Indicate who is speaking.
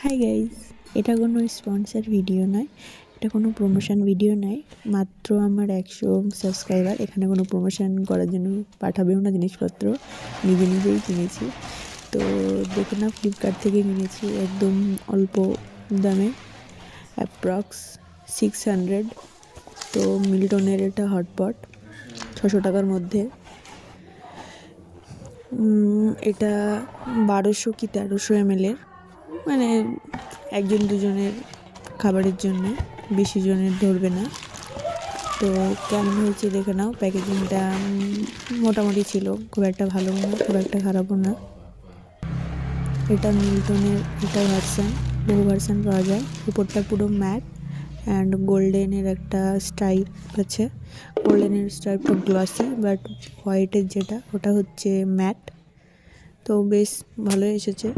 Speaker 1: Hi guys, এটা কোনো sponsor video নয়, এটা কোনো প্রমোশন ভিডিও নয়। মাত্র আমার 100 সাবস্ক্রাইবার। এখানে কোনো প্রমোশন করার জন্য পাঠাবেও না জিনিসপত্র, নিজে নিজেই কিনেছি। তো দেখে না, ফ্লিপকার্ট থেকে কিনেছি একদম অল্প দামে, অ্যাপ্রক্স 600। তো মিল্টনের এটা হটপট 600 টাকার মধ্যে। এটা 1200 কি 1300 ml-এর, মানে একজন দুজনের খাবারের জন্য, বেশি জনের ধরবে না। তো কেমন হয়েছে দেখে নাও। প্যাকেজিংটা মোটামুটি ছিল, খুব একটা ভালো না, খুব একটা খারাপও না। এটা মিল্টনের এটা ভার্সান, বহু ভার্সান পাওয়া যায়। উপরটা পুরো ম্যাট অ্যান্ড গোল্ডেনের একটা স্ট্রাইপ আছে। গোল্ডেনের স্ট্রাইপটা গ্লসি, বাট হোয়াইটের যেটা ওটা হচ্ছে ম্যাট। তো বেশ ভালোই এসেছে।